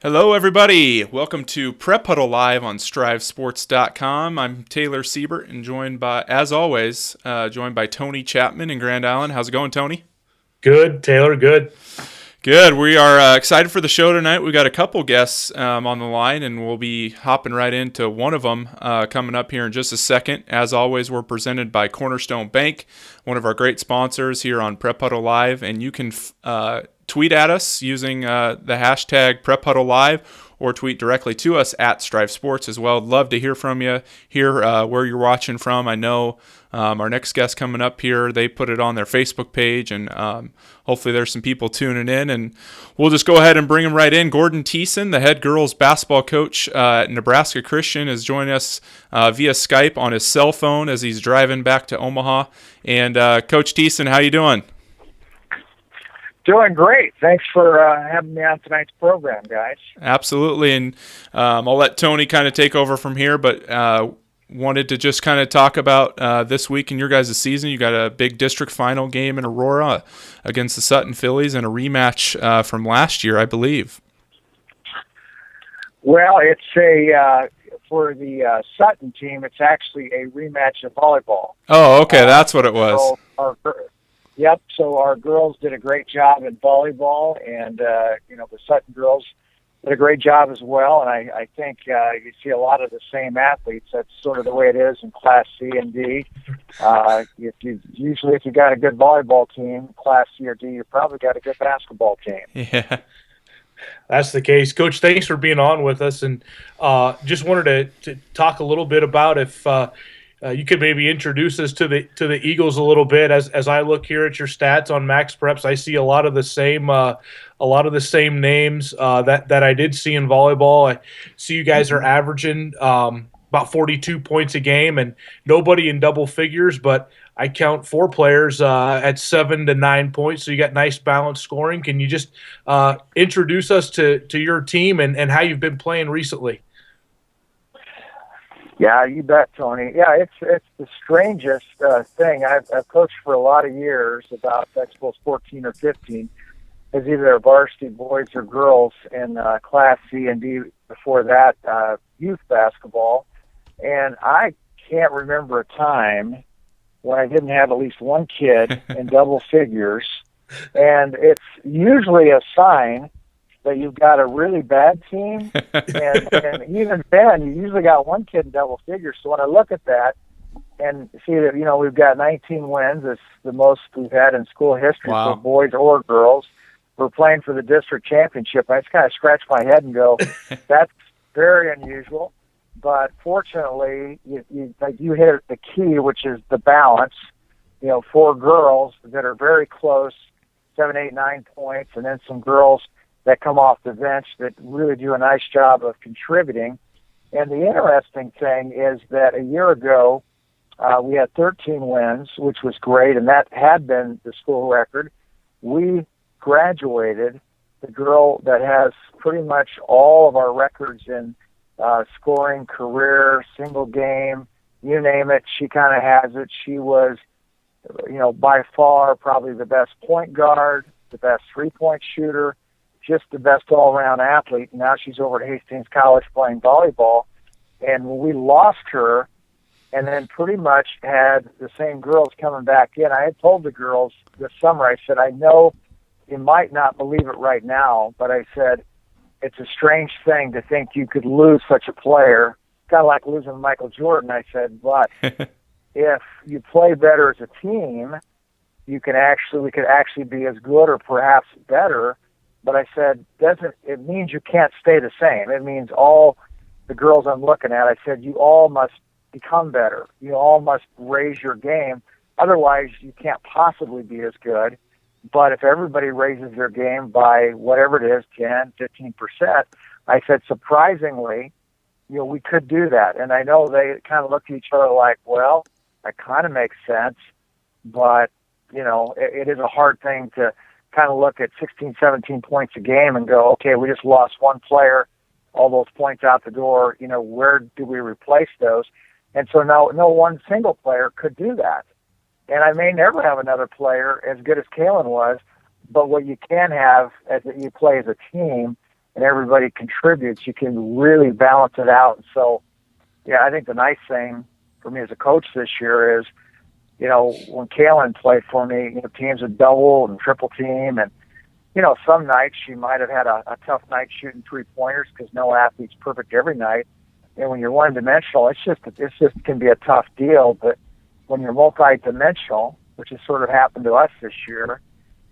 Hello, everybody. Welcome to Prep Huddle Live on StriveSports.com. I'm Taylor Siebert, and joined by, as always, Tony Chapman in Grand Island. How's it going, Tony? Good, Taylor. Good. Good. We are excited for the show tonight. We got a couple guests on the line, and we'll be hopping right into one of them coming up here in just a second. As always, we're presented by Cornerstone Bank, one of our great sponsors here on Prep Huddle Live, and you can tweet at us using the hashtag PrepHuddleLive or tweet directly to us at Strive Sports as well. I'd love to hear from you, hear where you're watching from. I know our next guest coming up here, they put it on their Facebook page, and hopefully there's some people tuning in. And we'll just go ahead and bring him right in. Gordon Thiessen, the head girls basketball coach at Nebraska Christian, is joining us via Skype on his cell phone as he's driving back to Omaha. And Coach Thiessen, how you doing? Doing great. Thanks for having me on tonight's program, guys. Absolutely, and I'll let Tony kind of take over from here, but wanted to just kind of talk about this week in your guys' season. You got a big district final game in Aurora against the Sutton Phillies and a rematch from last year, I believe. Well, it's for the Sutton team, it's actually a rematch of volleyball. Oh, okay, that's what it was. So our girls did a great job in volleyball, and the Sutton girls did a great job as well. And I think you see a lot of the same athletes. That's sort of the way it is in Class C and D. If you got a good volleyball team, Class C or D, you probably got a good basketball team. Yeah. That's the case. Coach, thanks for being on with us. And just wanted to talk a little bit about if you could maybe introduce us to the Eagles a little bit. As I look here at your stats on Max Preps, I see a lot of the same names that I did see in volleyball. I see you guys are averaging about 42 points a game, and nobody in double figures, but I count 4 players at 7 to 9 points. So you got nice balanced scoring. Can you just introduce us to your team and how you've been playing recently? Yeah, you bet, Tony. Yeah, it's the strangest thing. I've coached for a lot of years, about I suppose 14 or 15, as either varsity boys or girls in Class C and D. Before that, youth basketball, and I can't remember a time when I didn't have at least one kid in double figures, and it's usually a sign that you've got a really bad team, and even then, you usually got one kid in double figures. So when I look at that and see that, we've got 19 wins, it's the most we've had in school history for boys or girls. We're playing for the district championship. I just kind of scratch my head and go, that's very unusual. But fortunately, you hit the key, which is the balance. 4 girls that are very close, 7, 8, 9 points, and then some girls that come off the bench that really do a nice job of contributing. And the interesting thing is that a year ago, we had 13 wins, which was great, and that had been the school record. We graduated the girl that has pretty much all of our records in scoring, career, single game, you name it, she kind of has it. She was, by far probably the best point guard, the best three-point shooter, just the best all-around athlete. Now she's over at Hastings College playing volleyball. And when we lost her and then pretty much had the same girls coming back in, I had told the girls this summer, I said, I know you might not believe it right now, but I said, it's a strange thing to think you could lose such a player, kind of like losing Michael Jordan. I said, but if you play better as a team, we could actually be as good or perhaps better. But I said, it means you can't stay the same. It means all the girls I'm looking at, I said, you all must become better. You all must raise your game. Otherwise, you can't possibly be as good. But if everybody raises their game by whatever it is, 10, 15%, I said, surprisingly, we could do that. And I know they kind of looked at each other like, well, that kind of makes sense. But, it is a hard thing to kind of look at 16, 17 points a game and go, okay, we just lost one player, all those points out the door, where do we replace those? And so no one single player could do that. And I may never have another player as good as Kalen was, but what you can have as you play as a team and everybody contributes, you can really balance it out. And so, yeah, I think the nice thing for me as a coach this year is, when Kaylin played for me, teams would double and triple team, and some nights she might have had a tough night shooting 3-pointers because no athlete's perfect every night. And when you're one-dimensional, it's just can be a tough deal. But when you're multi-dimensional, which has sort of happened to us this year,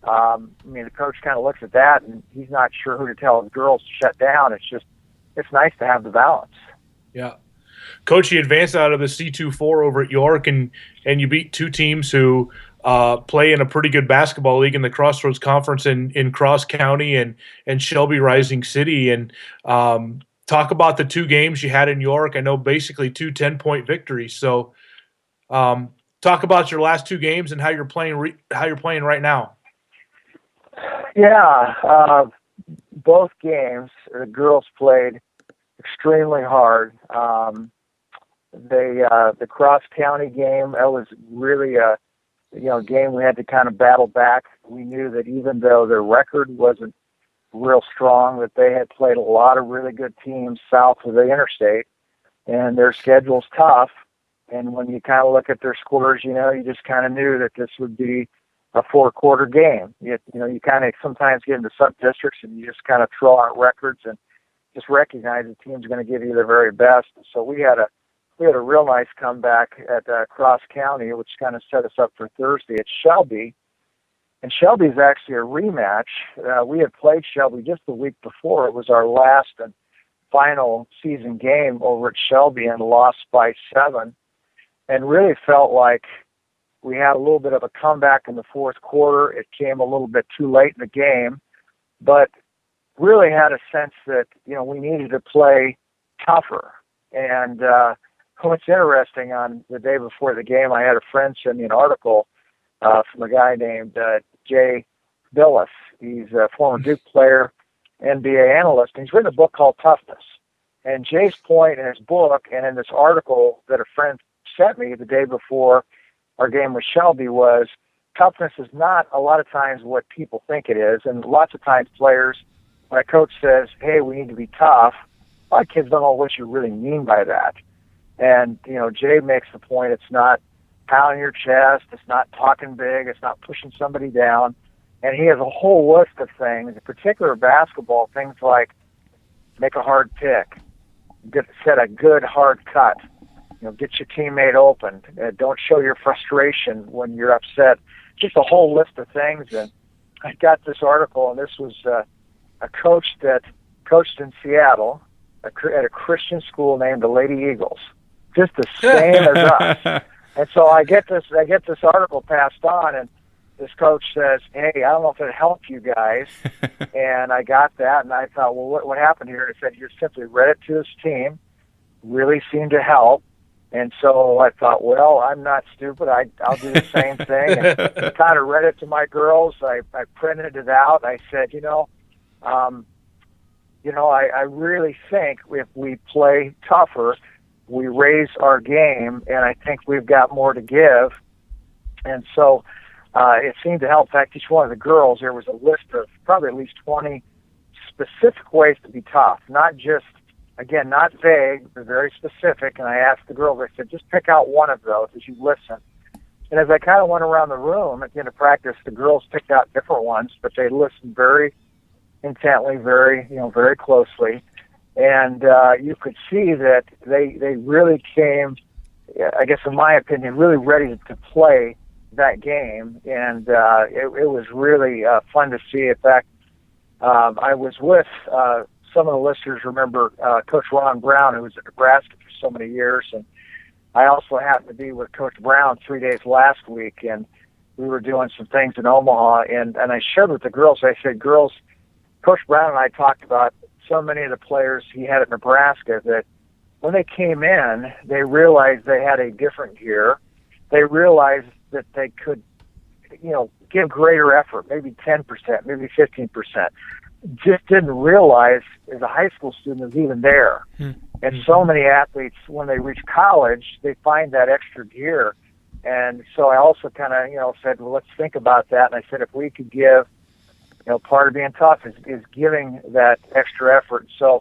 the coach kind of looks at that and he's not sure who to tell his girls to shut down. It's nice to have the balance. Yeah. Coach, you advanced out of the C2-4 over at York, and you beat two teams who play in a pretty good basketball league in the Crossroads Conference in Cross County and Shelby Rising City. And talk about the two games you had in York. I know basically two 10-point victories. So talk about your last two games and how you're playing right now. Yeah, both games the girls played extremely hard. The Cross County game, that was really a game we had to kind of battle back. We knew that even though their record wasn't real strong, that they had played a lot of really good teams south of the interstate, and their schedule's tough. And when you kind of look at their scores, you just kind of knew that this would be a 4-quarter game. You kind of sometimes get into sub-districts and you just kind of throw out records and just recognize the team's going to give you their very best. So we had a real nice comeback at Cross County, which kind of set us up for Thursday at Shelby. And Shelby's actually a rematch. We had played Shelby just the week before. It was our last and final season game over at Shelby and lost by 7. And really felt like we had a little bit of a comeback in the fourth quarter. It came a little bit too late in the game, but really had a sense that, we needed to play tougher. And what's interesting, on the day before the game, I had a friend send me an article from a guy named Jay Billis. He's a former Duke player, NBA analyst, and he's written a book called Toughness. And Jay's point in his book and in this article that a friend sent me the day before our game with Shelby was toughness is not a lot of times what people think it is. And lots of times players, when a coach says, hey, we need to be tough, a lot of kids don't know what you really mean by that. And, Jay makes the point, it's not pounding your chest, it's not talking big, it's not pushing somebody down. And he has a whole list of things, in particular basketball, things like make a hard pick, set a good hard cut, get your teammate open, don't show your frustration when you're upset, just a whole list of things. And I got this article, and this was a coach that coached in Seattle at a Christian school named the Lady Eagles, just the same as us. And so I get this article passed on, and this coach says, hey, I don't know if it helped you guys. And I got that, and I thought, well, what happened here? And I said, you simply read it to his team, really seemed to help. And so I thought, well, I'm not stupid. I'll do the same thing. And kind of read it to my girls. I printed it out. I said, I really think if we play tougher, we raise our game, and I think we've got more to give. And so it seemed to help. In fact, each one of the girls, there was a list of probably at least 20 specific ways to be tough, not just, again, not vague, but very specific. And I asked the girls, I said, just pick out one of those as you listen. And as I kind of went around the room at the end of practice, the girls picked out different ones, but they listened very intently, very closely. And you could see that they really came, I guess in my opinion, really ready to play that game. And it was really fun to see. In fact, I was with some of the listeners remember Coach Ron Brown, who was at Nebraska for so many years. And I also happened to be with Coach Brown 3 days last week, and we were doing some things in Omaha. And I shared with the girls, I said, girls, Coach Brown and I talked about so many of the players he had at Nebraska that when they came in, they realized they had a different gear. They realized that they could, give greater effort, maybe 10%, maybe 15%. Just didn't realize as a high school student it was even there. And so many athletes, when they reach college, they find that extra gear. And so I also kind of, said, well, let's think about that. And I said, if we could give part of being tough is giving that extra effort. So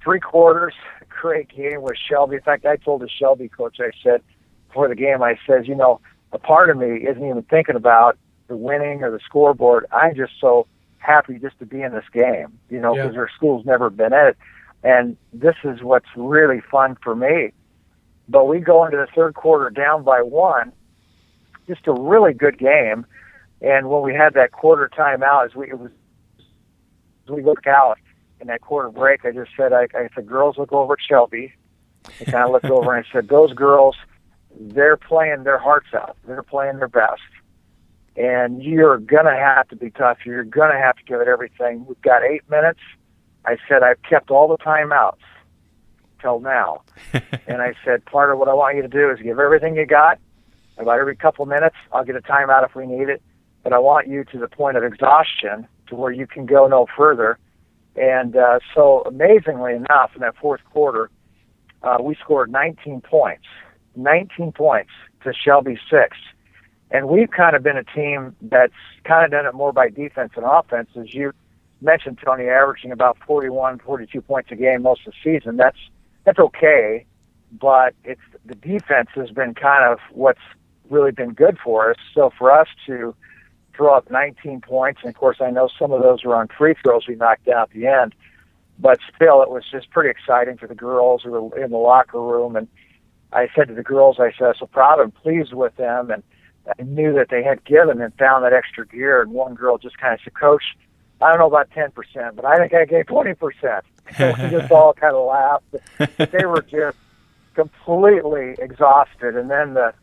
3 quarters, great game with Shelby. In fact, I told the Shelby coach, I said before the game, I said, a part of me isn't even thinking about the winning or the scoreboard. I'm just so happy just to be in this game, because our school's never been in it. And this is what's really fun for me. But we go into the 3rd quarter down by 1, just a really good game. And when we had that quarter timeout, as we looked out in that quarter break, I just said, I said, girls, look over at Shelby. I kind of looked over and I said, those girls, they're playing their hearts out. They're playing their best. And you're going to have to be tough. You're going to have to give it everything. We've got 8 minutes. I said, I've kept all the timeouts till now. And I said, part of what I want you to do is give everything you got. About every couple minutes, I'll get a timeout if we need it. But I want you to the point of exhaustion to where you can go no further. And so amazingly enough, in that 4th quarter, we scored 19 points. 19 points to Shelby 6. And we've kind of been a team that's kind of done it more by defense and offense. As you mentioned, Tony, averaging about 41, 42 points a game most of the season. That's okay, but it's the defense has been kind of what's really been good for us. So for us to throw up 19 points, and of course I know some of those were on free throws we knocked down at the end, but still it was just pretty exciting for the girls who were in the locker room. And I said to the girls, I said, I'm so proud and pleased with them. And I knew that they had given and found that extra gear. And one girl just kind of said, Coach, I don't know about 10%, but I think I gave 20%. And we just all kind of laughed. But they were just completely exhausted. And then the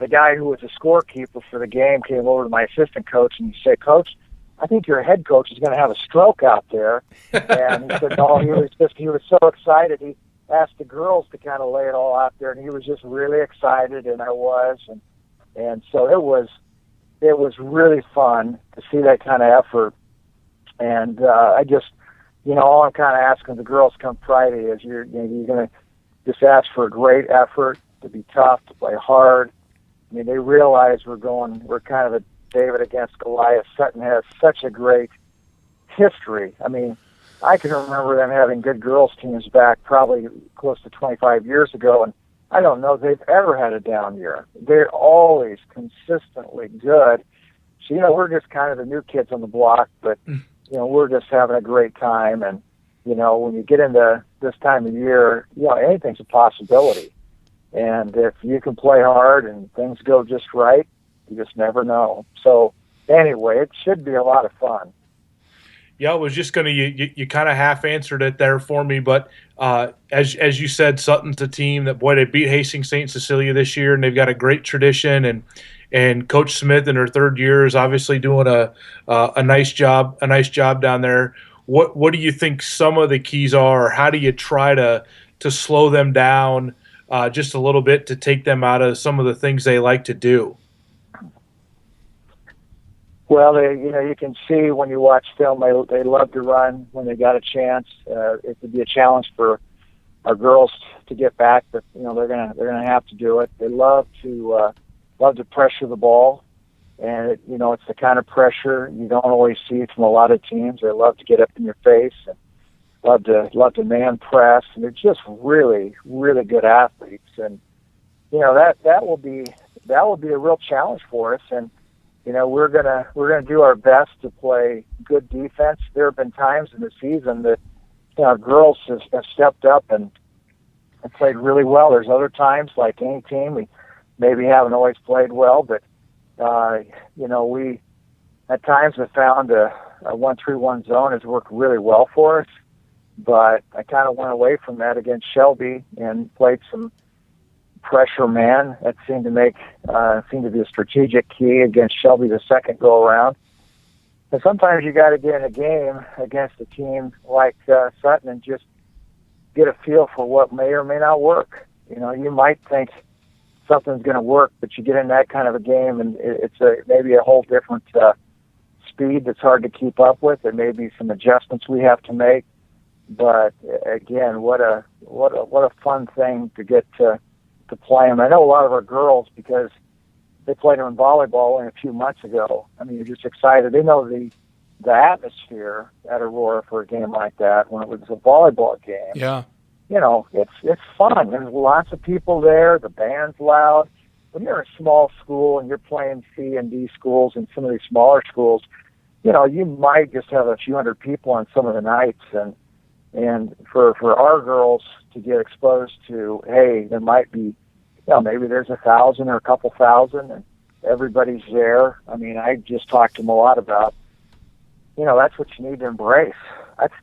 guy who was a scorekeeper for the game came over to my assistant coach and he said, Coach, I think your head coach is going to have a stroke out there. And he said, no, he was so excited. He asked the girls to kind of lay it all out there, and he was just really excited, and I was. And so it was really fun to see that kind of effort. And I just, all I'm kind of asking the girls come Friday is you're going to just ask for a great effort, to be tough, to play hard. I mean, they realize we're kind of a David against Goliath. Sutton has such a great history. I mean, I can remember them having good girls teams back probably close to 25 years ago, and I don't know they've ever had a down year. They're always consistently good. So, we're just kind of the new kids on the block, but, we're just having a great time. And, when you get into this time of year, anything's a possibility. And if you can play hard and things go just right, you just never know. So, anyway, it should be a lot of fun. Yeah, I was just going to you kind of half answered it there for me, but as you said, Sutton's a team that they beat Hastings St. Cecilia this year, and they've got a great tradition. And Coach Smith in her 3rd year is obviously doing a nice job down there. What do you think some of the keys are? Or how do you try to slow them down just a little bit to take them out of some of the things they like to do? Well, you can see when you watch film, they love to run when they got a chance. It could be a challenge for our girls to get back, but they're gonna have to do it. They love to pressure the ball, and it's the kind of pressure you don't always see from a lot of teams. They love to get up in your face and love to man press, and they're just really, really good athletes. And that will be a real challenge for us. And we're gonna do our best to play good defense. There have been times in the season that our girls have stepped up and played really well. There's other times, like any team, we maybe haven't always played well, but we at times have found a 1-3-1 zone has worked really well for us. But I kind of went away from that against Shelby and played some pressure man. That seemed to be a strategic key against Shelby the second go around. And sometimes you got to get in a game against a team like Sutton and just get a feel for what may or may not work. You might think something's going to work, but you get in that kind of a game and it's maybe a whole different speed that's hard to keep up with. There may be some adjustments we have to make. But again, what a fun thing to get to play them. I know a lot of our girls, because they played them in volleyball only a few months ago. I mean, you're just excited. They know the the atmosphere at Aurora for a game like that, when it was a volleyball game, Yeah. you know, it's fun. There's lots of people there. The band's loud. When you're a small school and you're playing C and D schools and some of these smaller schools, you know, you might just have a few hundred people on some of the nights, and for our girls to get exposed to, hey, there might be, you know, maybe there's 1,000 or a couple thousand, and everybody's there. I mean, I just talked to them a lot about, you know, that's what you need to embrace.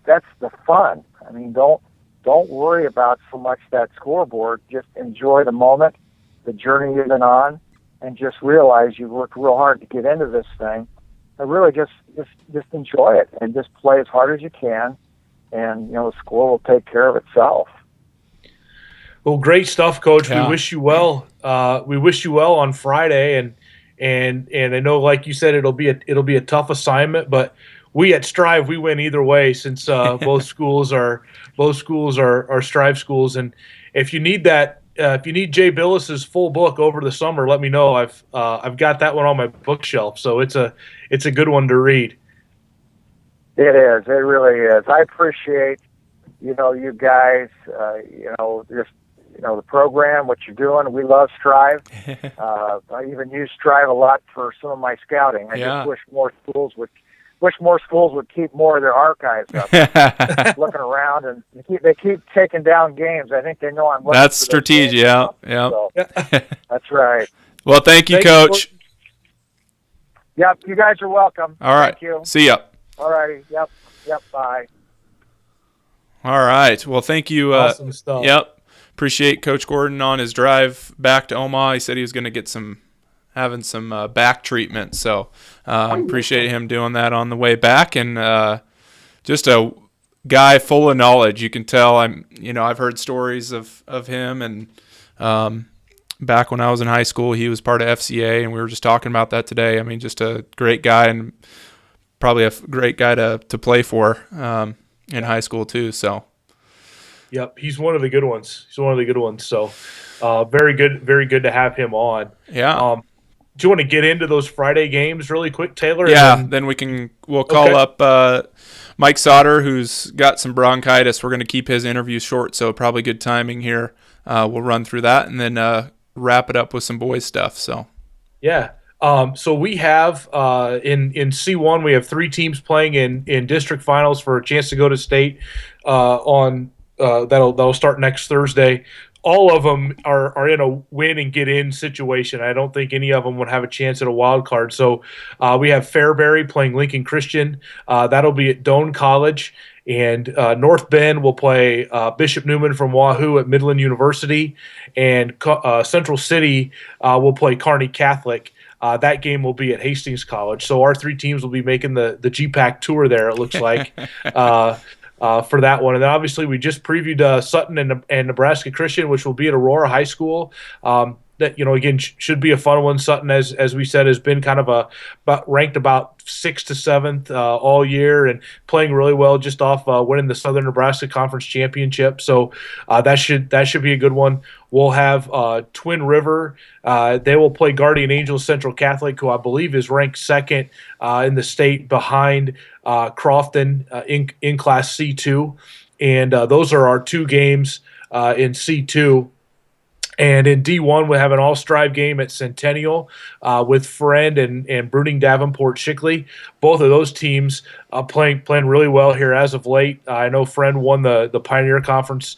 That's the fun. I mean, don't worry about so much that scoreboard. Just enjoy the moment, the journey you've been on, and just realize you've worked real hard to get into this thing. And really just enjoy it and just play as hard as you can, and you know the score will take care of itself. Well, great stuff, Coach. Yeah. We wish you well. We wish you well on Friday, and I know, like you said, it'll be a tough assignment, but we at Strive, we win either way, since both schools are Strive schools. And if you need that, if you need Jay Billis's full book over the summer, let me know. I've got that one on my bookshelf, so it's a good one to read. It is. It really is. I appreciate, you know, you guys, you know, just, you know, the program, what you're doing. We love Strive. I even use Strive a lot for some of my scouting. I just wish more schools would keep more of their archives up. Looking around, and they keep taking down games. I think they know I'm looking. That's strategic. Yeah. So, that's right. Well, thank you, Coach. Yep, you guys are welcome. All right. Thank you. See ya. All righty. Yep, bye. All right. Well, thank you. Awesome stuff. Yep. Appreciate Coach Gordon on his drive back to Omaha. He said he was going to get having some back treatment. So appreciate him doing that on the way back. And just a guy full of knowledge. You can tell I've heard stories of him, and back when I was in high school, he was part of FCA, and we were just talking about that today. I mean, just a great guy, and probably a great guy to play for in high school too. So, yep, he's one of the good ones. So, very good to have him on. Yeah. Do you want to get into those Friday games really quick, Taylor? Yeah. Then we'll call up Mike Sautter, who's got some bronchitis. We're going to keep his interview short, so probably good timing here. We'll run through that and then wrap it up with some boys stuff. So, yeah. So we have in C1 we have 3 teams playing in district finals for a chance to go to state on that'll start next Thursday. All of them are in a win and get in situation. I don't think any of them would have a chance at a wild card. So we have Fairbury playing Lincoln Christian. That'll be at Doane College. And North Bend will play Bishop Newman from Wahoo at Midland University. And Central City will play Kearney Catholic. That game will be at Hastings College. So our 3 teams will be making the GPAC tour there, it looks like, for that one. And then obviously we just previewed Sutton and Nebraska Christian, which will be at Aurora High School. That, you know, again, should be a fun one. Sutton, as we said, has been kind of ranked about 6th to 7th all year, and playing really well, just off winning the Southern Nebraska Conference Championship. So that should be a good one. We'll have Twin River. They will play Guardian Angels Central Catholic, who I believe is ranked 2nd in the state, behind Crofton in Class C2. And those are our 2 games in C2. And in D1, we have an all-strive game at Centennial with Friend and Bruning Davenport Shickley. Both of those teams playing really well here as of late. I know Friend won the Pioneer Conference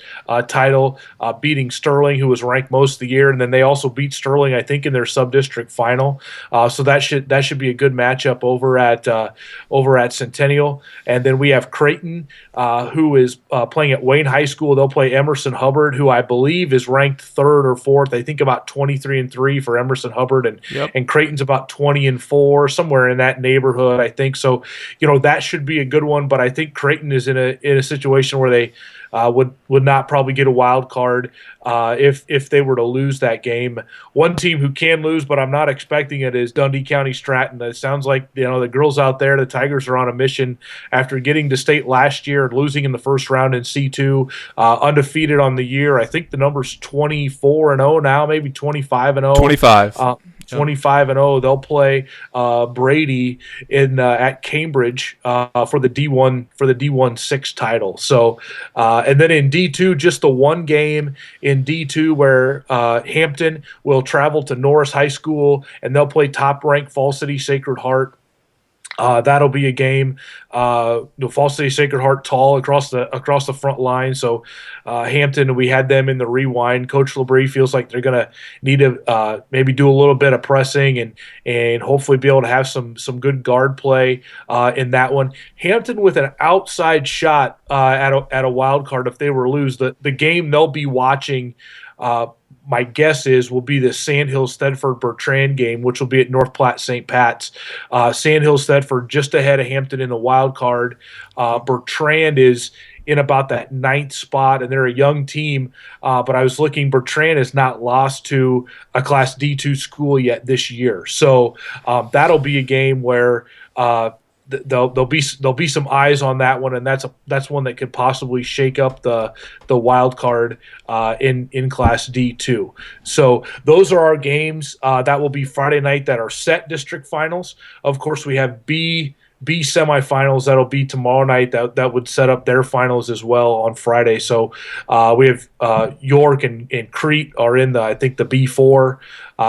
title, beating Sterling, who was ranked most of the year, and then they also beat Sterling, I think, in their sub-district final. So that should be a good matchup over at Centennial. And then we have Creighton, who is playing at Wayne High School. They'll play Emerson Hubbard, who I believe is ranked 3rd or 4th. I think about 23-3 for Emerson Hubbard, and Creighton's about 20-4, somewhere in that neighborhood, I think. So, you know, that should be a good one. But I think Creighton is in a situation where they would not probably get a wild card if they were to lose that game. One team who can lose, but I'm not expecting it, is Dundee County Stratton. It sounds like, you know, the girls out there, the Tigers, are on a mission after getting to state last year and losing in the first round in C2, undefeated on the year. I think the number's 24-0 now, maybe 25-0. 25. 25-0. They'll play Brady in at Cambridge for the D1 6 title. So, and then in D2, just the one game in D2 where Hampton will travel to Norris High School and they'll play top-ranked Fall City Sacred Heart. That'll be a game. Fall City Sacred Heart tall across the front line. So Hampton, we had them in the rewind. Coach LeBrie feels like they're going to need to maybe do a little bit of pressing and hopefully be able to have some good guard play in that one. Hampton with an outside shot at a wild card if they were to lose. The game they'll be watching. My guess will be the Sandhills Thedford Bertrand game, which will be at North Platte St. Pat's. Sandhills Thedford just ahead of Hampton in the wild card. Bertrand is in about that 9th spot, and they're a young team. But I was looking, Bertrand has not lost to a Class D2 school yet this year. So that'll be a game where there'll be some eyes on that one, and that's one that could possibly shake up the wild card in Class D2. So those are our games that will be Friday night that are set district finals. Of course, we have B semifinals that'll be tomorrow night that would set up their finals as well on Friday. So we have York and Crete are in I think the B4,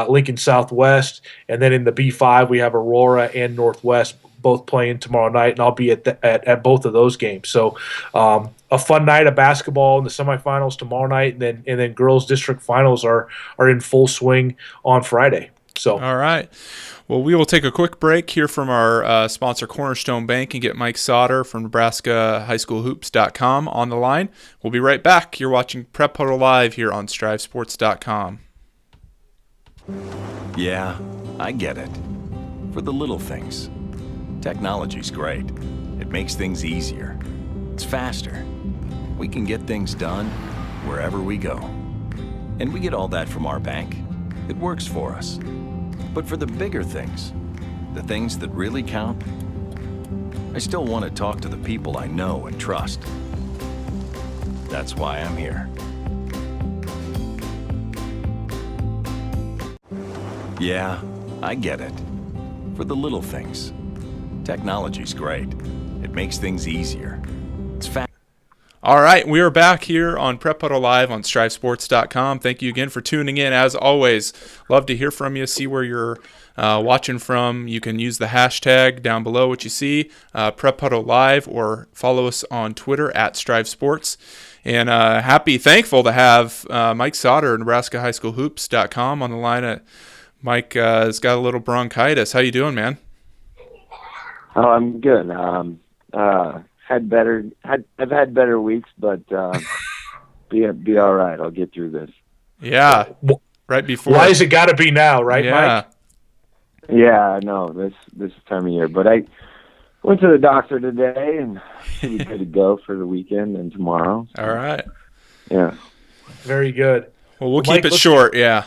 Lincoln Southwest, and then in the B5 we have Aurora and Northwest both playing tomorrow night, and I'll be at both of those games. So a fun night of basketball in the semifinals tomorrow night, and then girls district finals are in full swing on Friday. So all right. Well, we will take a quick break, hear from our sponsor Cornerstone Bank, and get Mike Sautter from Nebraska HighSchoolHoops.com on the line. We'll be right back. You're watching Prep Huddle Live here on StriveSports.com. Yeah, I get it. For the little things. Technology's great. It makes things easier. It's faster. We can get things done wherever we go. And we get all that from our bank. It works for us. But for the bigger things, the things that really count, I still want to talk to the people I know and trust. That's why I'm here. Yeah, I get it. For the little things. Technology's great. It makes things easier. It's fast. All right, we are back here on Prep Huddle Live on StriveSports.com. Thank you again for tuning in. As always, love to hear from you, see where you're watching from. You can use the hashtag down below what you see, Prep Huddle Live, or follow us on Twitter at StriveSports. And thankful to have Mike Sautter, Nebraska HighSchoolHoops.com on the line. Mike has got a little bronchitis. How you doing, man? Oh, I'm good. I've had better weeks, but be all right. I'll get through this. Yeah, right before. Why has it got to be now, right, yeah. Mike? Yeah, no, this time of year. But I went to the doctor today, and should be good to go for the weekend and tomorrow. So, all right. Yeah. Very good. Well, we'll keep it short. Yeah.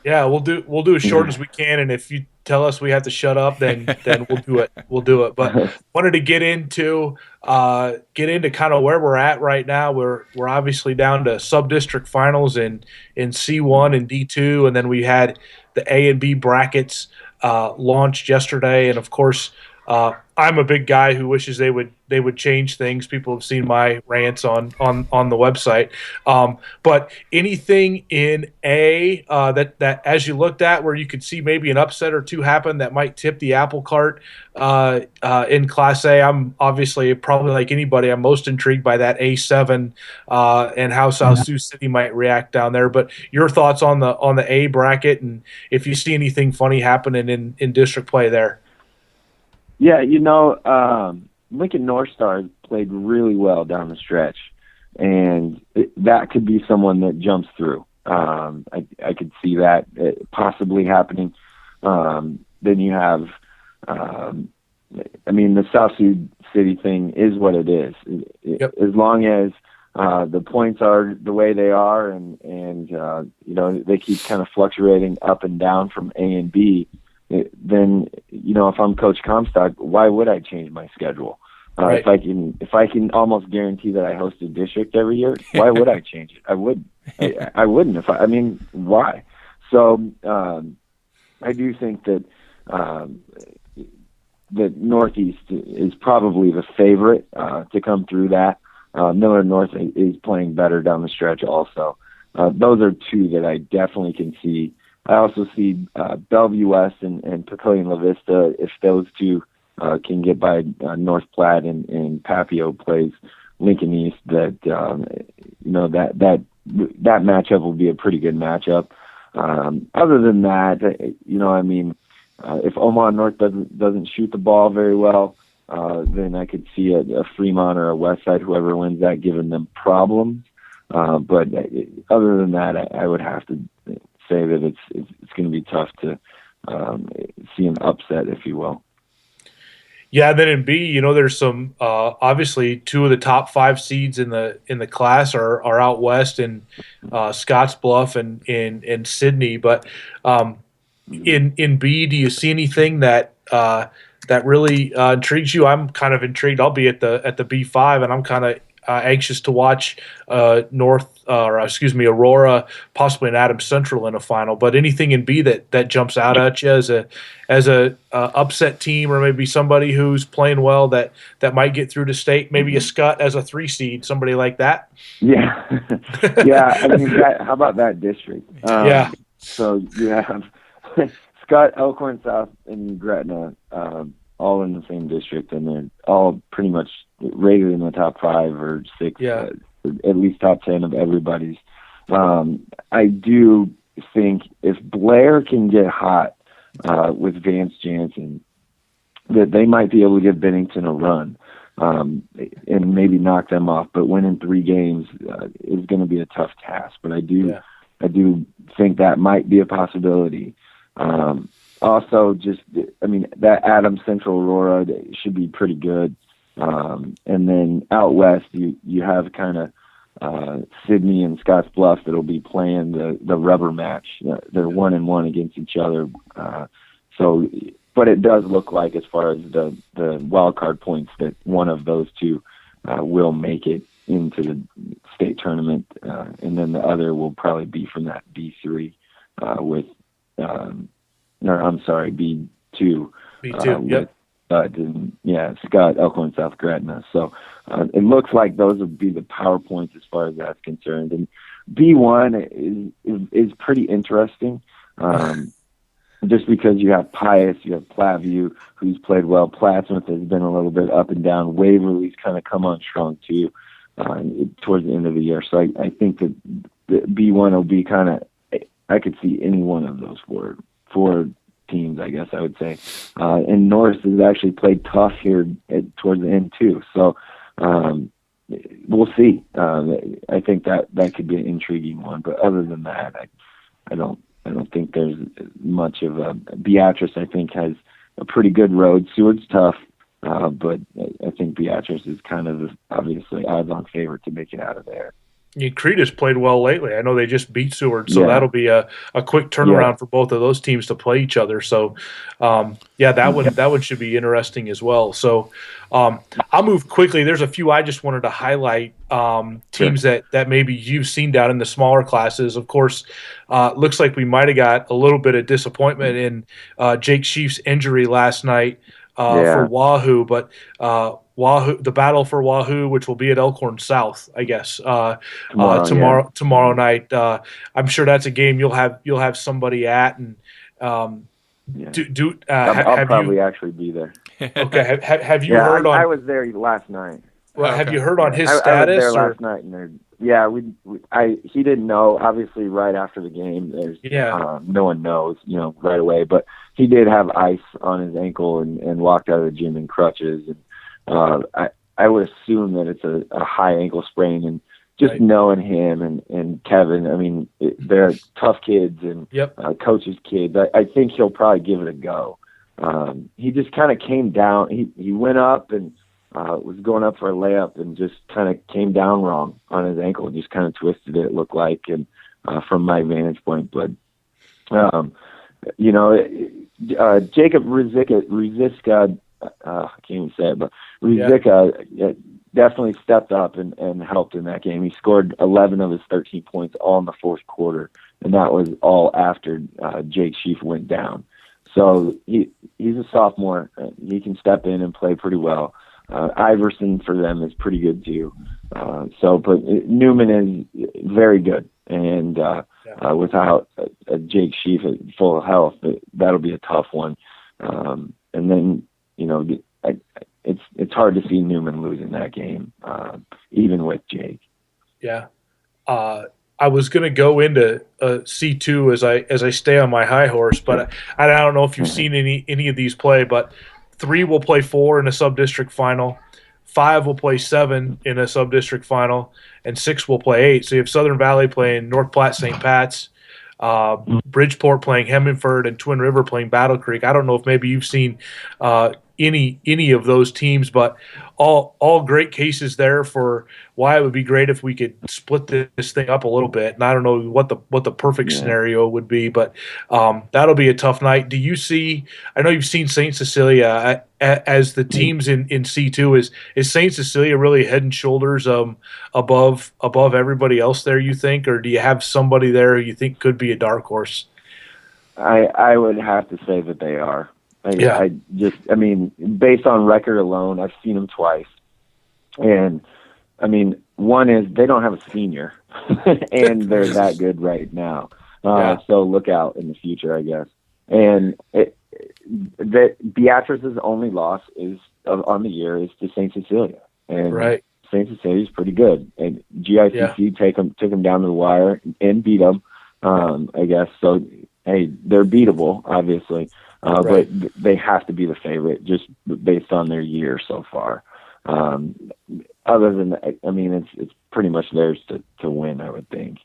Yeah, we'll do as short as we can, and if you tell us we have to shut up, then we'll do it. We'll do it. But wanted to get into kind of where we're at right now. We're obviously down to sub-district finals in C1 and D2, and then we had the A and B brackets launched yesterday, and of course I'm a big guy who wishes they would change things. People have seen my rants on the website. But anything in A that as you looked at where you could see maybe an upset or two happen that might tip the apple cart in Class A. I'm obviously probably like anybody. I'm most intrigued by that A7 and how South Sioux City might react down there. But your thoughts on the A bracket, and if you see anything funny happening in district play there. Yeah, Lincoln North Star played really well down the stretch, and that could be someone that jumps through. I could see that possibly happening. Then you have, the South Sioux City thing is what it is. Yep. As long as the points are the way they are, and they keep kind of fluctuating up and down from A and B, then if I'm Coach Comstock, why would I change my schedule? Right. If I can almost guarantee that I host a district every year, why would I change it? I wouldn't. I wouldn't. Why? So I do think that the Northeast is probably the favorite to come through that. Miller North is playing better down the stretch also. Those are two that I definitely can see. I also see Bellevue West and Papillion La Vista. If those two can get by North Platte and Papio plays Lincoln East, that that matchup will be a pretty good matchup. Other than that, if Omaha North doesn't shoot the ball very well, then I could see a Fremont or a Westside, whoever wins that, giving them problems. But other than that, I would have to say that it's going to be tough to see an upset, if you will. Yeah, then in B, there's some obviously two of the top 5 seeds in the class are out west in Scottsbluff and Sydney. But in B, do you see anything that really intrigues you? I'm kind of intrigued. I'll be at the B5, and I'm kind of anxious to watch Aurora, possibly an Adams Central in a final. But anything in B that jumps out at you as a upset team, or maybe somebody who's playing well that might get through to state, maybe a Scott as a 3 seed, somebody like that. Yeah, yeah. I mean, how about that district? Yeah. So you have Scott, Elkhorn South, and Gretna, all in the same district, and they're all pretty much rated in the top 5 or 6, yeah. At least top 10 of everybody's. I do think if Blair can get hot with Vance Jansen, that they might be able to give Bennington a run and maybe knock them off. But winning 3 games is going to be a tough task. But I do think that might be a possibility. Also, that Adams Central Aurora should be pretty good. And then out west, you have kind of Sydney and Scottsbluff that'll be playing the rubber match. They're 1-1 against each other. But it does look like, as far as the wild card points, that one of those two will make it into the state tournament, and then the other will probably be from that B3 with. B2. B2, yep. Scott, Elkhorn, South Gretna. So it looks like those would be the power points as far as that's concerned. And B1 is pretty interesting, just because you have Pius, you have Platteview, who's played well. Plattsmouth has been a little bit up and down. Waverly's kind of come on strong too towards the end of the year. So I think that the B1 will be kind of, I could see any one of those four teams, I guess I would say. And Norris has actually played tough here towards the end too. So we'll see. I think that could be an intriguing one. But other than that, I don't think there's much of a. Beatrice, I think, has a pretty good road. Seward's tough, but I think Beatrice is kind of obviously odds-on favorite to make it out of there. Crete has played well lately. I know they just beat Seward, so that'll be a quick turnaround for both of those teams to play each other. So, that one should be interesting as well. So, I'll move quickly. There's a few I just wanted to highlight, teams that maybe you've seen down in the smaller classes. Of course, looks like we might have got a little bit of disappointment in Jake Sheaf's injury last night for Wahoo, but Wahoo, the battle for Wahoo, which will be at Elkhorn South, I guess, tomorrow night. I'm sure that's a game you'll have somebody at, and I'll probably actually be there. Okay, have you heard on? I was there last night. Well, have you heard on his status? I was there last night, and he didn't know. Obviously, right after the game, no one knows, right away. But he did have ice on his ankle and walked out of the gym in crutches. And I would assume that it's a high ankle sprain, and just knowing him and Kevin, I mean, they're tough kids and coach's kids. I think he'll probably give it a go. He just kind of came down. He went up and was going up for a layup and just kind of came down wrong on his ankle. Just kind of twisted it looked like, and from my vantage point. But Jacob Rizicka, I can't even say it, but Rizicka definitely stepped up and helped in that game. He scored 11 of his 13 points all in the fourth quarter, and that was all after Jake Sheaf went down. So he's a sophomore. He can step in and play pretty well. Iverson for them is pretty good too. But Newman is very good, and without Jake Sheaf at full health, that'll be a tough one. And then it's hard to see Newman losing that game, even with Jake. Yeah. I was going to go into C2 as I stay on my high horse, but I don't know if you've seen any of these play, but 3 will play 4 in a sub-district final, 5 will play 7 in a sub-district final, and 6 will play 8. So you have Southern Valley playing North Platte St. Pat's, Bridgeport playing Hemingford, and Twin River playing Battle Creek. I don't know if maybe you've seen any of those teams, but all great cases there for why it would be great if we could split this thing up a little bit. And I don't know what the perfect scenario would be, but that'll be a tough night. Do you see? I know you've seen St. Cecilia as the teams in C2. Is St. Cecilia really head and shoulders above everybody else there, you think, or do you have somebody there who you think could be a dark horse? I would have to say that they are. I mean, based on record alone, I've seen them twice. And, I mean, one is they don't have a senior, and they're that good right now. So look out in the future, I guess. And Beatrice's only loss on the year is to St. Cecilia. And St. Cecilia is pretty good. And GICC took them down to the wire and beat them, I guess. So, hey, they're beatable, obviously. But they have to be the favorite just based on their year so far. Other than that, I mean, it's pretty much theirs to win, I would think.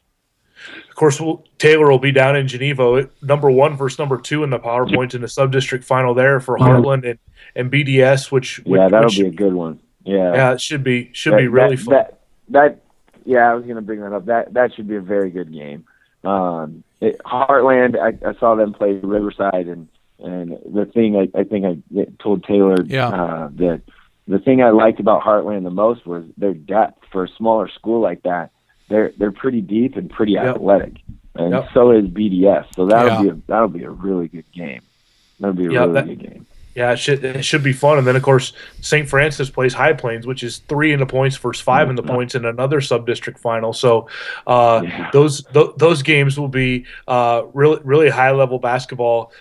Of course, Taylor will be down in Geneva, number 1 versus number 2 in the PowerPoint in the sub-district final there for Heartland and BDS, which that'll be a good one. Yeah, it should be really fun. I was going to bring that up. That should be a very good game. Heartland, I saw them play Riverside, and the thing I think I told Taylor that the thing I liked about Heartland the most was their depth. For a smaller school like that, they're pretty deep and pretty athletic, and so is BDS. So that'll be a really good game. That'll be a really good game. Yeah, it should be fun. And then, of course, St. Francis plays High Plains, which is 3 in the points versus 5 in the points in another sub-district final. So those games will be really high-level basketball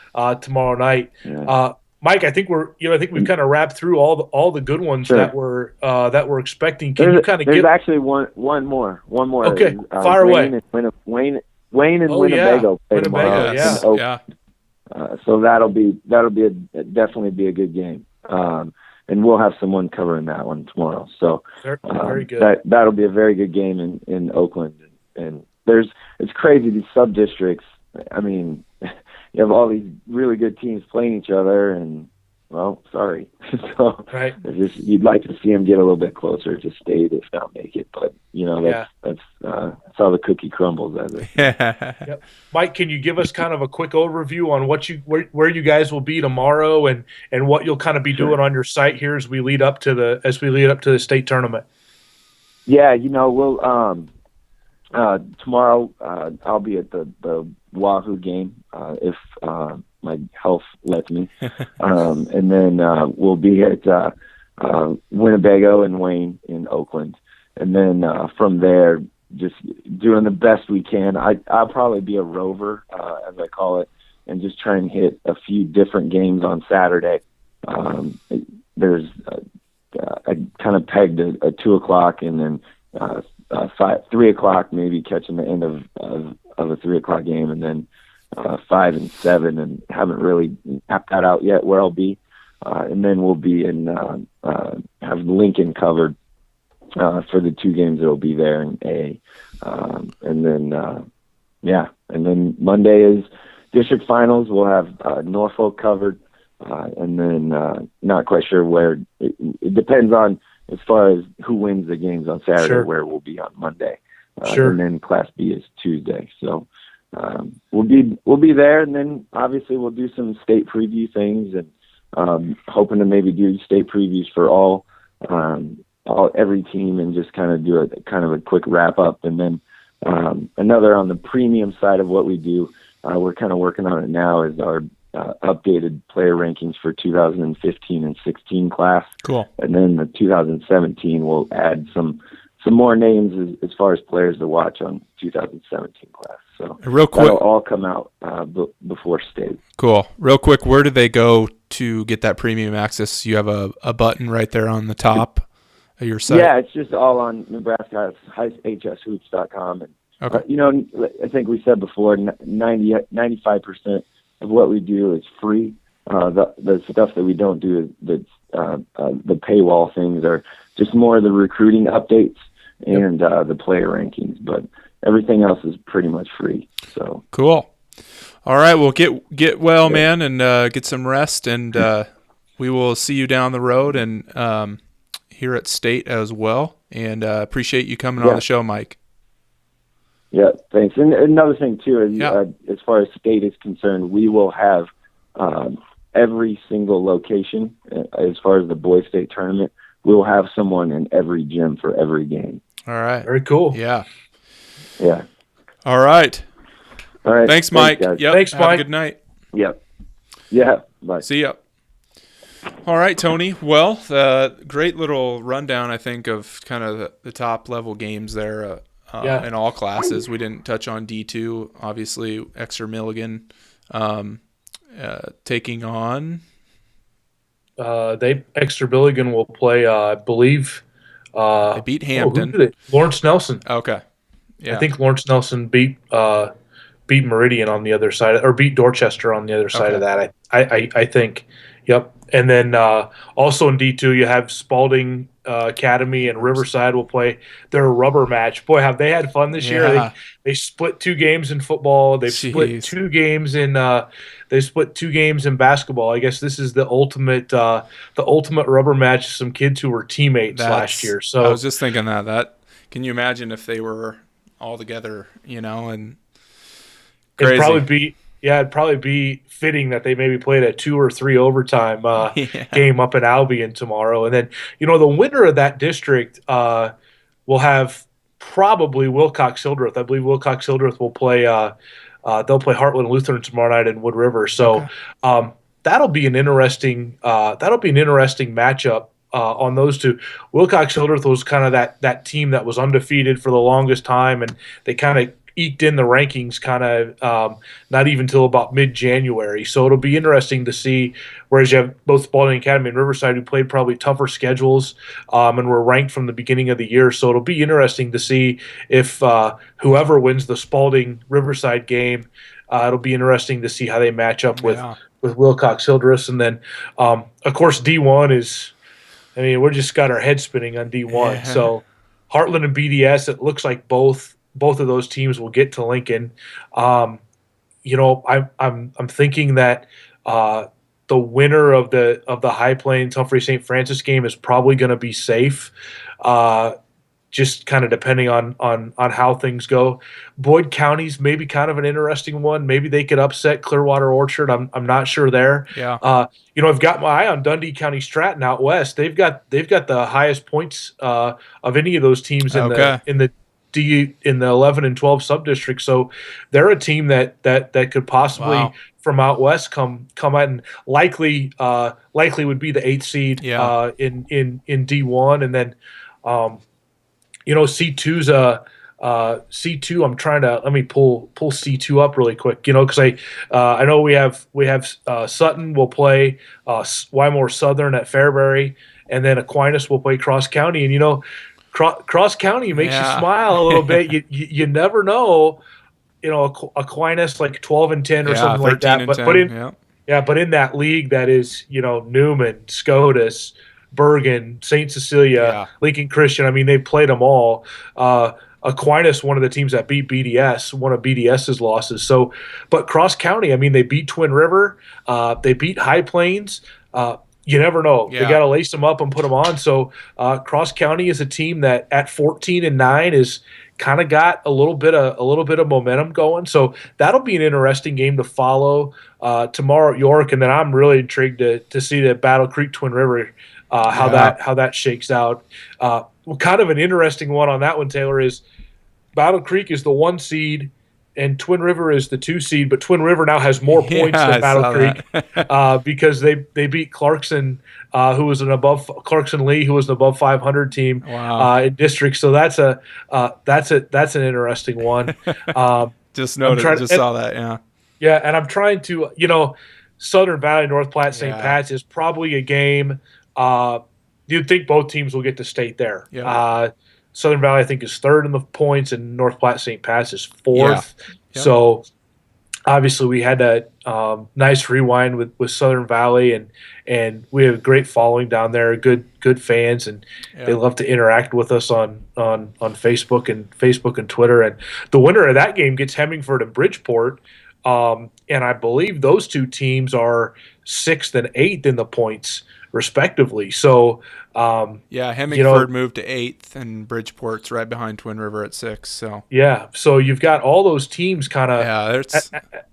tomorrow night. Yeah. Mike, I think we've kind of wrapped through all the good ones that we're expecting. There's actually one more. Okay, fire away. Wayne and Winnebago play tomorrow. So that'll definitely be a good game, and we'll have someone covering that one tomorrow. So very good. That'll be a very good game in Oakland, and it's crazy, these sub districts. I mean, you have all these really good teams playing each other, and sorry. So you'd like to see them get a little bit closer to state, if not make it. But that's how the cookie crumbles, as it. Yep. Mike, can you give us kind of a quick overview on where you guys will be tomorrow, and what you'll kind of be doing on your site here as we lead up to the state tournament? Yeah, we'll tomorrow I'll be at the Wahoo game if my health lets me, and then we'll be at Winnebago and Wayne in Oakland, and then from there just doing the best we can. I'll probably be a rover, as I call it, and just try and hit a few different games on Saturday. There's I kind of pegged a 2:00 and then 3 o'clock, maybe catching the end of a 3 o'clock game, and then 5 and 7, and haven't really mapped that out yet where I'll be. And then we'll be in have Lincoln covered for the 2 games that'll be there in A. And then Monday is district finals. We'll have Norfolk covered, and then not quite sure where. It depends on, as far as who wins the games on Saturday, where we'll be on Monday. And then Class B is Tuesday. So we'll be there, and then obviously we'll do some state preview things, and hoping to maybe do state previews for every team, and just kind of do a quick wrap up. And then another on the premium side of what we do, we're kind of working on it now, is our updated player rankings for 2015 and 16 class. Cool. And then the 2017 will add some more names as far as players to watch on 2017 class. So real quick, that'll all come out before state. Cool. Real quick, where do they go to get that premium access? You have a button right there on the top of your site. Yeah, it's just all on Nebraska-hshoops.com. And, okay. I think we said before, 95% of what we do is free. The stuff that we don't do, the paywall things, are just more of the recruiting updates and the player rankings. But everything else is pretty much free. So cool. All right, well, get well, man, and get some rest, and we will see you down the road and here at state as well. And appreciate you coming on the show, Mike. Yeah, thanks. And another thing too is, as far as state is concerned, we will have every single location. As far as the boys state tournament, we will have someone in every gym for every game. All right, very cool. Yeah. All right. Thanks, Mike. Guys. Yep. Thanks, Have Mike. a good night. Yep. Yeah. Bye. See ya. All right, Tony. Well, great little rundown, I think, of kind of the top level games there in all classes. We didn't touch on D2, obviously. Exeter Milligan taking on. Exeter Milligan will play, I believe. They beat Hampton. Who did it? Lawrence Nelson. Okay. Yeah. I think Lawrence Nelson beat Meridian on the other side, or beat Dorchester on the other side of that. I think. Yep. And then also in D2, you have Spalding Academy and Riverside will play their rubber match. Boy, have they had fun this year! They split 2 games in football. They split 2 games in. They split 2 games in basketball. I guess this is the ultimate rubber match. Some kids who were teammates last year. So I was just thinking that. Can you imagine if they were all together? And crazy. It'd probably be fitting that they maybe played a 2 or 3 overtime game up in Albion tomorrow. And then, the winner of that district will have probably Wilcox-Hildreth. I believe Wilcox-Hildreth will play they'll play Heartland Lutheran tomorrow night in Wood River. So that'll be an interesting matchup on those two. Wilcox-Hildreth was kind of that team that was undefeated for the longest time, and they kind of eked in the rankings not even till about mid-January. So it'll be interesting to see, whereas you have both Spalding Academy and Riverside who played probably tougher schedules and were ranked from the beginning of the year. So it'll be interesting to see if whoever wins the Spalding-Riverside game, it'll be interesting to see how they match up with Wilcox-Hildreth. And then, of course, D1 is – we just got our head spinning on D1. Yeah. So Heartland and BDS, it looks like both of those teams will get to Lincoln. I'm thinking that the winner of the High Plains Humphrey St. Francis game is probably going to be safe, just kind of depending on how things go. Boyd County's maybe kind of an interesting one. Maybe they could upset Clearwater Orchard. I'm not sure there. Yeah. I've got my eye on Dundee County Stratton out west. They've got the highest points of any of those teams in the 11 and 12 sub-districts. So they're a team that could possibly from out west come out, and likely would be the 8th seed in D1. And then C2's C2. I'm trying to let me pull C2 up really quick, because I know we have Sutton will play Wymore Southern at Fairbury, and then Aquinas will play Cross County. And Cross County makes you smile a little bit. You never know, Aquinas like 12-10 or something like that. But in that league that is, Newman, Scotus, Bergen, St. Cecilia, Lincoln Christian. They played them all. Aquinas, one of the teams that beat BDS, one of BDS's losses. So, but Cross County, they beat Twin River, they beat High Plains. You never know. They got to lace them up and put them on. So Cross County is a team that at 14-9 is kind of got a little bit of momentum going. So that'll be an interesting game to follow tomorrow at York. And then I'm really intrigued to see the Battle Creek Twin River how that shakes out. Kind of an interesting one on that one, Taylor, is Battle Creek is the 1 seed. and Twin River is the 2 seed, but Twin River now has more points than Battle Creek because they beat Clarkson, who was Clarkson Lee, who was an above 500 team in district. So that's an interesting one. Just noted, saw that, yeah. Yeah, and I'm trying to, Southern Valley, North Platte, St. Pat's is probably a game. You'd think both teams will get to state there. Yep. Southern Valley, I think, is third in the points, and North Platte St. Pat's is fourth. Yeah. Yep. So obviously we had a nice rewind with Southern Valley, and we have a great following down there, good fans, and they love to interact with us on Facebook and Twitter. And the winner of that game gets Hemingford and Bridgeport. And I believe those two teams are 6th and 8th in the points, respectively. So, Hemingford moved to 8th, and Bridgeport's right behind Twin River at 6th. So you've got all those teams kind of, as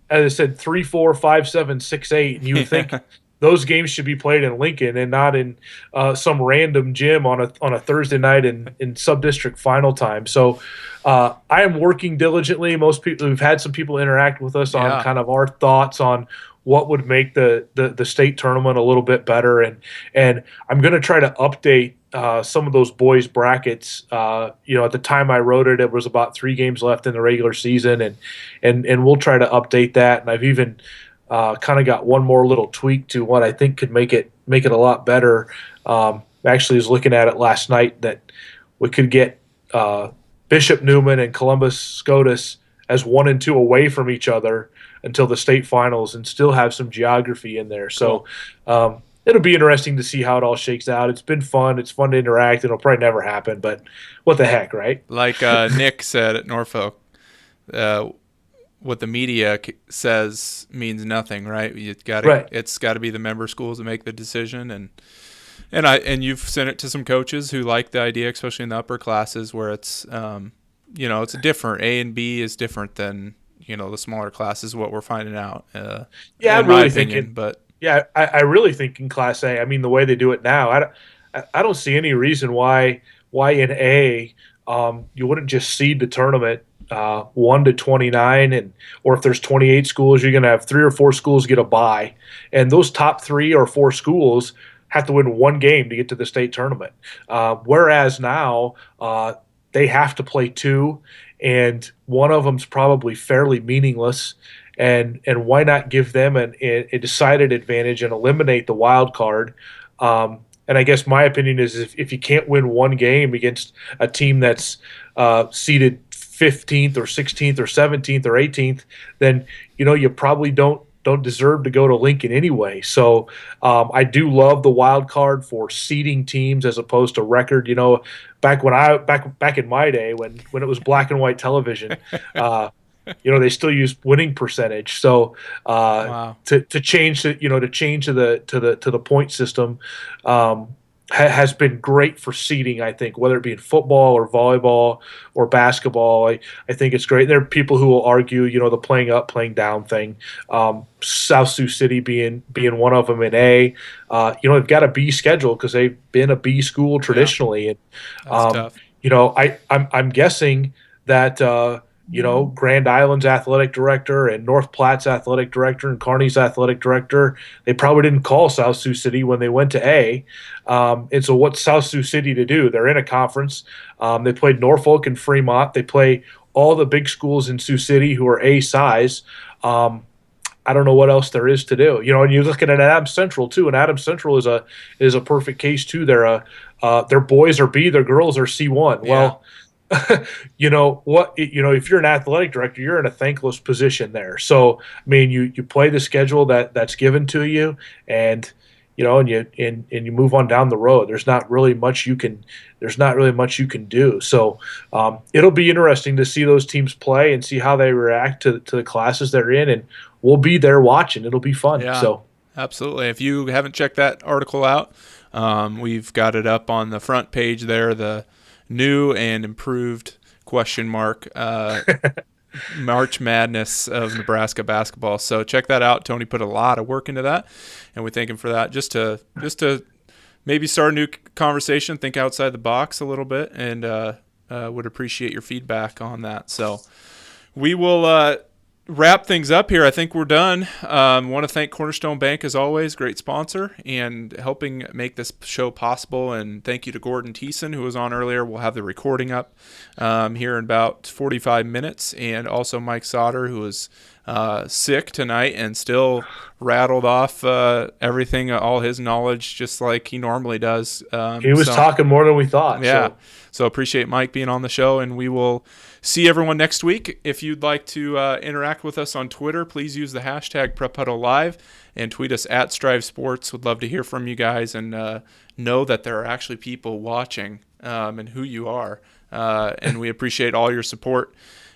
I said, 3, 4, 5, 7, 6, 8, and you would think those games should be played in Lincoln and not in some random gym on a Thursday night in sub-district final time. So I am working diligently. We've had some people interact with us on kind of our thoughts on what would make the state tournament a little bit better, and I'm going to try to update some of those boys brackets. At the time I wrote it, it was about 3 games left in the regular season, and we'll try to update that. And I've even kind of got one more little tweak to what I think could make it a lot better. Actually was looking at it last night that we could get Bishop Neumann and Columbus SCOTUS as 1 and 2 away from each other until the state finals, and still have some geography in there. So it'll be interesting to see how it all shakes out. It's been fun. It's fun to interact. It'll probably never happen, but what the heck, right? Like Nick said at Norfolk, what the media says means nothing, right? It's got to be the member schools that make the decision, and you've sent it to some coaches who like the idea, especially in the upper classes where it's it's different. A and B is different than the smaller classes. What we're finding out. I'm really thinking, but I really think in Class A. I mean, the way they do it now, I don't see any reason why in A you wouldn't just seed the tournament 1 to 29, or if there's 28 schools, you're going to have 3 or 4 schools get a bye, and those top 3 or 4 schools have to win 1 game to get to the state tournament. Whereas now they have to play 2, and one of them's probably fairly meaningless. And why not give them a decided advantage and eliminate the wild card? And I guess my opinion is if you can't win 1 game against a team that's seeded 15th or 16th or 17th or 18th, then you probably don't deserve to go to Lincoln anyway. So I do love the wild card for seeding teams as opposed to record. Back in my day when it was black and white television, they still used winning percentage. So to change to the point system has been great for seeding, I think, whether it be in football or volleyball or basketball. I think it's great. There are people who will argue, the playing up, playing down thing. South Sioux City being one of them in A. They've got a B schedule because they've been a B school traditionally. And That's tough. I'm guessing that Grand Island's athletic director and North Platte's athletic director and Kearney's athletic director, they probably didn't call South Sioux City when they went to A. And so what's South Sioux City to do? They're in a conference. They played Norfolk and Fremont. They play all the big schools in Sioux City who are A size. I don't know what else there is to do. And you're looking at Adams Central too, and Adams Central is a perfect case too. Their boys are B, their girls are C1. Yeah. Well, if you're an athletic director, you're in a thankless position there. So, I mean, you play the schedule that's given to you, and you move on down the road. There's not really much you can do. So, it'll be interesting to see those teams play and see how they react to the classes they're in, and we'll be there watching. It'll be fun. Yeah, so, absolutely. If you haven't checked that article out, we've got it up on the front page there. The new and improved ? March Madness of Nebraska basketball. So check that out. Tony put a lot of work into that, and we thank him for that. Just to maybe start a new conversation, think outside the box a little bit, and would appreciate your feedback on that. So we will wrap things up here. I think we're done. Want to thank Cornerstone Bank, as always, great sponsor and helping make this show possible. And thank you to Gordon Thiessen, who was on earlier. We'll have the recording up here in about 45 minutes. And also Mike Sautter, who is sick tonight and still rattled off everything, all his knowledge, just like he normally does. He was talking more than we thought. Yeah. So appreciate Mike being on the show, and we will see everyone next week. If you'd like to interact with us on Twitter, please use the hashtag PrepHuddleLIve and tweet us at Strive Sports. Would love to hear from you guys and know that there are actually people watching and who you are. And we appreciate all your support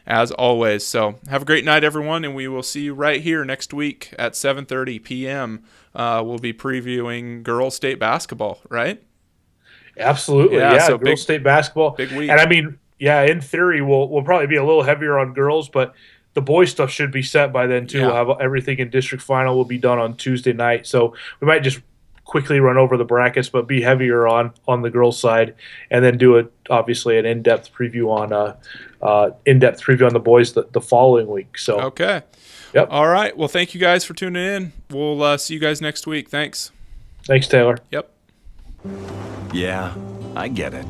as always. So have a great night, everyone, and we will see you right here next week at 7:30 p.m. We'll be previewing girls state basketball, right? Absolutely, so girls state basketball. Big week. And I mean, in theory, we'll probably be a little heavier on girls, but the boys stuff should be set by then too. Yeah. We'll have everything in district final will be done on Tuesday night. So we might just quickly run over the brackets, but be heavier on the girls' side, and then do obviously an in-depth preview on the boys the following week. So okay, yep. All right. Well, thank you guys for tuning in. We'll see you guys next week. Thanks. Thanks, Taylor. Yep. Yeah, I get it.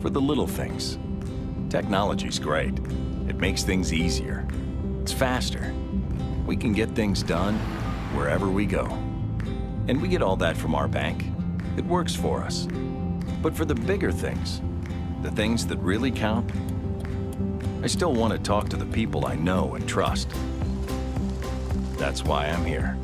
For the little things. Technology's great. It makes things easier. It's faster. We can get things done wherever we go. And we get all that from our bank. It works for us. But for the bigger things, the things that really count, I still want to talk to the people I know and trust. That's why I'm here.